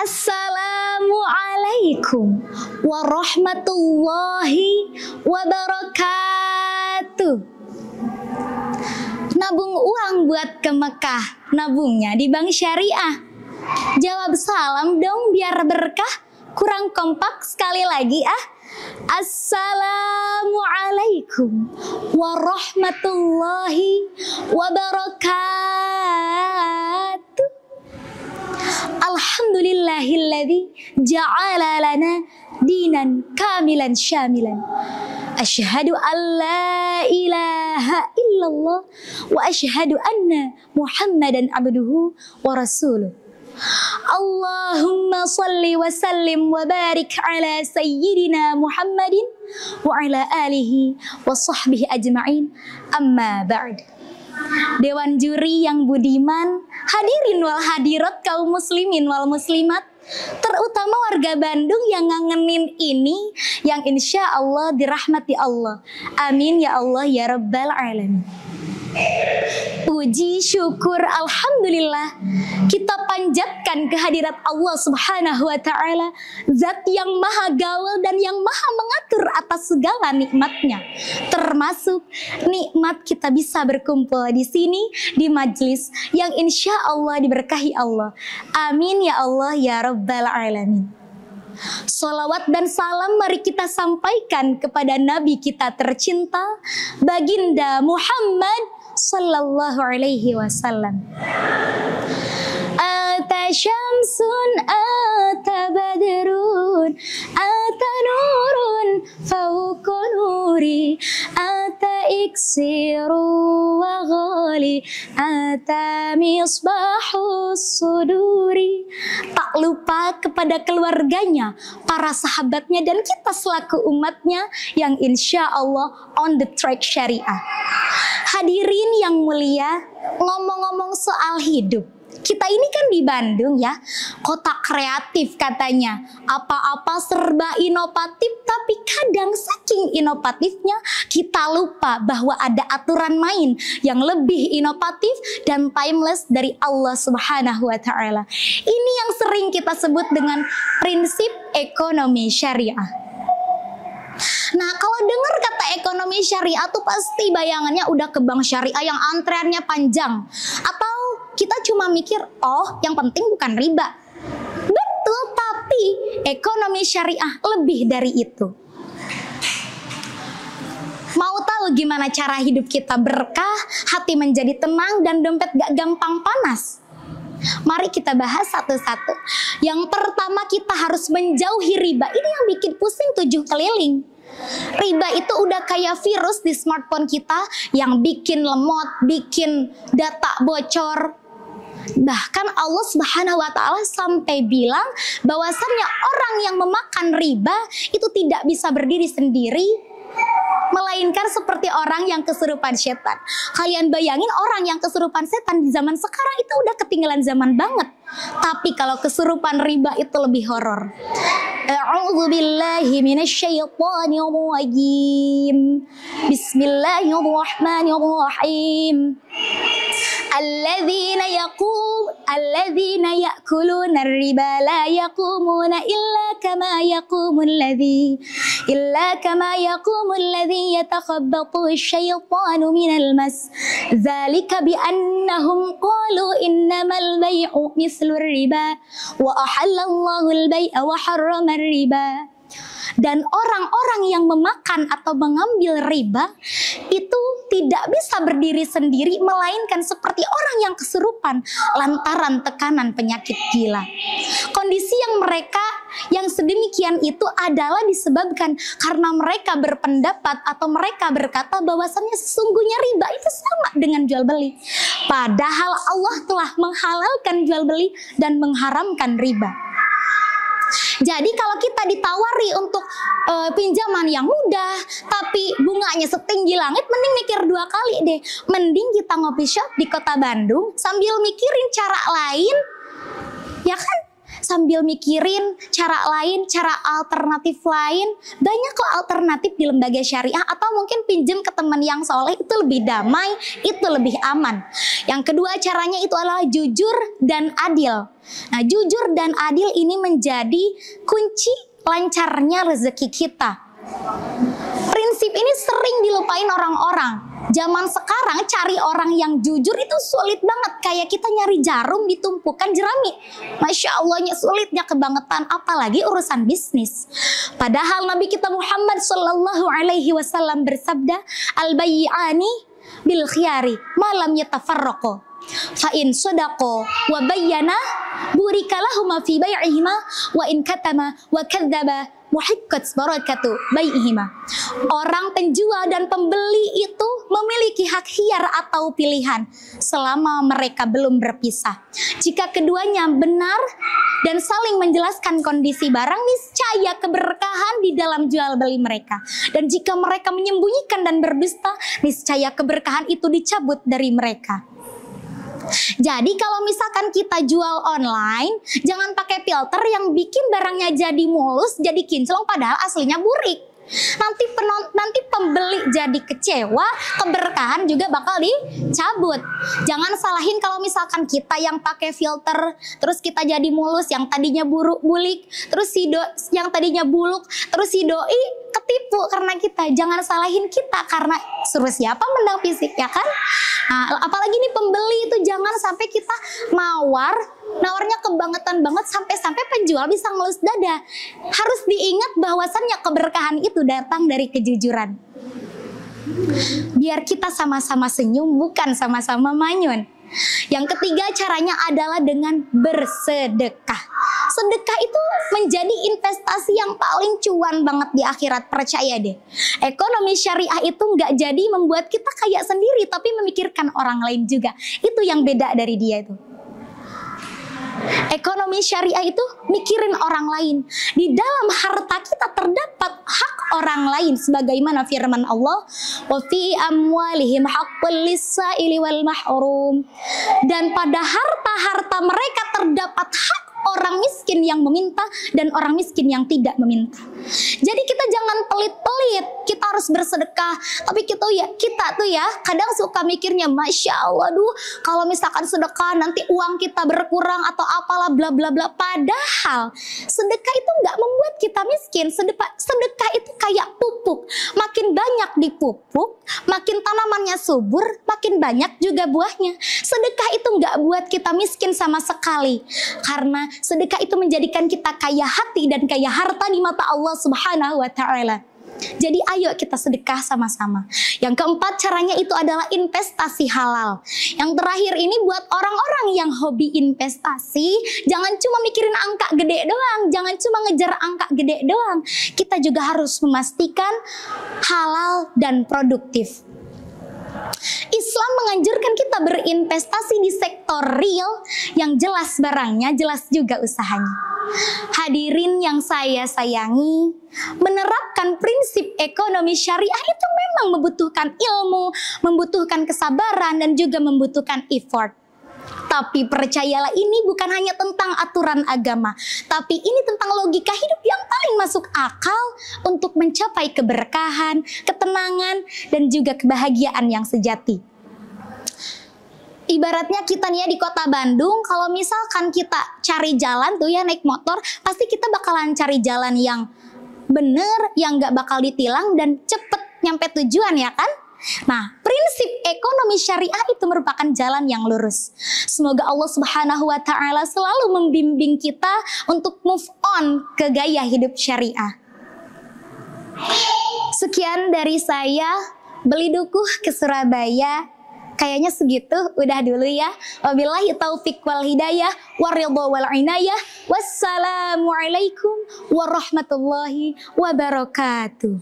Assalamualaikum warahmatullahi wabarakatuh. Nabung uang buat ke Mekah, nabungnya di bank syariah. Jawab salam dong biar berkah. Kurang kompak sekali lagi ah. Assalamualaikum warahmatullahi wabarakatuh. Alhamdulillahilladzi ja'ala lana dinan kamilan syamilan. Asyhadu an la ilaha illallah wa asyhadu anna Muhammadan abduhu wa rasuluh. Allahumma salli wa sallim wa barik ala sayyidina Muhammadin wa ala alihi wa sahbihi ajma'in. Amma ba'd. Dewan juri yang budiman, hadirin wal hadirat kaum muslimin wal muslimat, terutama warga Bandung yang ngangenin ini, yang insya Allah dirahmati Allah. Amin ya Allah ya Rabbal Alamin. Puji syukur alhamdulillah kita panjatkan kehadirat Allah subhanahu wa ta'ala, zat yang maha gawal dan yang maha mengatur atas segala nikmatnya, termasuk nikmat kita bisa berkumpul di sini di majlis yang insya Allah diberkahi Allah. Amin ya Allah ya Rabbal Alamin. Salawat dan salam mari kita sampaikan kepada Nabi kita tercinta, Baginda Muhammad sallallahu alaihi wasallam. Ata syamsun, ata badrun, ata nurun fauqa nuri, ata iksiru wa ghali, ata misbahus suduri. Tak lupa kepada keluarganya, para sahabatnya, dan kita selaku umatnya yang insya Allah on the track syariah. Hadirin yang mulia, ngomong-ngomong soal hidup, kita ini kan di Bandung ya, kota kreatif katanya. Apa-apa serba inovatif, tapi kadang saking inovatifnya kita lupa bahwa ada aturan main yang lebih inovatif dan timeless dari Allah Subhanahu wa Ta'ala. Ini yang sering kita sebut dengan prinsip ekonomi syariah. Nah, kalau dengar kata ekonomi syariah tuh pasti bayangannya udah ke bank syariah yang antreannya panjang. Atau kita cuma mikir, oh yang penting bukan riba. Betul, tapi ekonomi syariah lebih dari itu. Mau tahu gimana cara hidup kita berkah, hati menjadi tenang, dan dompet gak gampang panas? Mari kita bahas satu-satu. Yang pertama, kita harus menjauhi riba. Ini yang bikin pusing 7 keliling. Riba itu udah kayak virus di smartphone kita yang bikin lemot, bikin data bocor. Bahkan Allah Subhanahu wa Ta'ala sampai bilang bahwasannya orang yang memakan riba itu tidak bisa berdiri sendiri, melainkan seperti orang yang kesurupan setan. Kalian bayangin orang yang kesurupan setan di zaman sekarang itu udah ketinggalan zaman banget. Tapi kalau kesurupan riba itu lebih horor. A'udzubillahi minasyaitonirrajim. Bismillahirrahmanirrahim. Alladzina ya'kuluna ar-riba la yaqumuna illa kama yaqumu alladzi yatakhabbathu asy-syaitanu minal mas. Dzalika bi annahum qalu innamal bai'u mislu ar-riba wa ahallallahu al-bai'a wa harrama ar-riba. Dan orang-orang yang memakan atau mengambil riba itu tidak bisa berdiri sendiri, melainkan seperti orang yang kesurupan lantaran tekanan penyakit gila. Kondisi yang sedemikian itu adalah disebabkan karena mereka berpendapat atau mereka berkata bahwasannya sesungguhnya riba itu sama dengan jual beli. Padahal Allah telah menghalalkan jual beli dan mengharamkan riba. Jadi kalau kita ditawari untuk pinjaman yang mudah tapi bunganya setinggi langit, mending mikir 2 kali deh. Mending kita ngopi shop di kota Bandung sambil mikirin cara lain, ya kan? sambil mikirin cara lain, cara alternatif lain. Banyak kok alternatif di lembaga syariah, atau mungkin pinjam ke teman yang soleh, itu lebih damai, itu lebih aman. Yang kedua caranya itu adalah jujur dan adil. Nah, jujur dan adil ini menjadi kunci lancarnya rezeki kita. Prinsip ini sering dilupain orang-orang. Zaman sekarang cari orang yang jujur itu sulit banget. Kayak kita nyari jarum di tumpukan jerami. Masya Allahnya sulitnya kebangetan. Apalagi urusan bisnis. Padahal Nabi kita Muhammad Sallallahu Alaihi Wasallam bersabda, al-bayyi'ani bil khiyari malam yatafarraqo. Fa'in sodako wa bayyana burikalahuma fi bay'ihima wa in katama wa kadzaba muhikkat barakatu bai'ihima. Orang penjual dan pembeli itu memiliki hak khiyar atau pilihan selama mereka belum berpisah. Jika keduanya benar dan saling menjelaskan kondisi barang, niscaya keberkahan di dalam jual beli mereka. Dan jika mereka menyembunyikan dan berdusta, niscaya keberkahan itu dicabut dari mereka. Jadi kalau misalkan kita jual online, jangan pakai filter yang bikin barangnya jadi mulus, jadi kinclong padahal aslinya burik. Nanti pembeli jadi kecewa, keberkahan juga bakal dicabut. Jangan salahin kalau misalkan kita yang pakai filter, terus kita jadi mulus, yang tadinya bulik, terus yang tadinya buluk, terus si doi ketipu karena kita. Jangan salahin kita, karena suruh siapa mendang fisik, ya kan? Nah, apalagi nih pembeli itu jangan sampai kita nawarnya kebangetan banget sampai penjual bisa ngelus dada. Harus diingat bahwasannya keberkahan itu datang dari kejujuran. Biar kita sama-sama senyum, bukan sama-sama manyun. Yang ketiga caranya adalah dengan bersedekah. Sedekah itu menjadi investasi yang paling cuan banget di akhirat, percaya deh. Ekonomi syariah itu nggak jadi membuat kita kaya sendiri, tapi memikirkan orang lain juga. Itu yang beda dari dia itu. Ekonomi syariah itu mikirin orang lain. Di dalam harta kita terdapat hak orang lain, sebagaimana firman Allah, wa fi amwalihim haqqul lis-sa'ili wal mahrum. Dan pada harta-harta mereka terdapat hak orang miskin yang meminta dan orang miskin yang tidak meminta. Jadi kita jangan pelit-pelit, kita harus bersedekah. Tapi kita tuh ya kadang suka mikirnya, Masya Allah, kalau misalkan sedekah nanti uang kita berkurang atau apalah bla bla bla. Padahal sedekah itu nggak membuat kita miskin. Sedekah itu kayak pupuk. Makin banyak dipupuk, makin tanamannya subur, makin banyak juga buahnya. Sedekah itu nggak buat kita miskin sama sekali. Karena sedekah itu menjadikan kita kaya hati dan kaya harta di mata Allah Subhanahu wa Ta'ala. Jadi ayo kita sedekah sama-sama. Yang keempat caranya itu adalah investasi halal. Yang terakhir ini buat orang-orang yang hobi investasi, jangan cuma mikirin angka gede doang, jangan cuma ngejar angka gede doang. Kita juga harus memastikan halal dan produktif. Islam menganjurkan kita berinvestasi di sektor real yang jelas barangnya, jelas juga usahanya. Hadirin yang saya sayangi, menerapkan prinsip ekonomi syariah itu memang membutuhkan ilmu, membutuhkan kesabaran, dan juga membutuhkan effort. Tapi percayalah, ini bukan hanya tentang aturan agama, tapi ini tentang logika hidup yang paling masuk akal untuk mencapai keberkahan, ketenangan, dan juga kebahagiaan yang sejati. Ibaratnya kita nih ya di kota Bandung, kalau misalkan kita cari jalan tuh ya naik motor, pasti kita bakalan cari jalan yang bener, yang gak bakal ditilang dan cepet nyampe tujuan, ya kan? Nah, prinsip ekonomi syariah itu merupakan jalan yang lurus. Semoga Allah Subhanahu wa Ta'ala selalu membimbing kita untuk move on ke gaya hidup syariah. Sekian dari saya, Beli Dukuh ke Surabaya. Kayaknya segitu, udah dulu ya. Wabillahi taufiq wal hidayah, waridha wal inayah. Wassalamualaikum warahmatullahi wabarakatuh.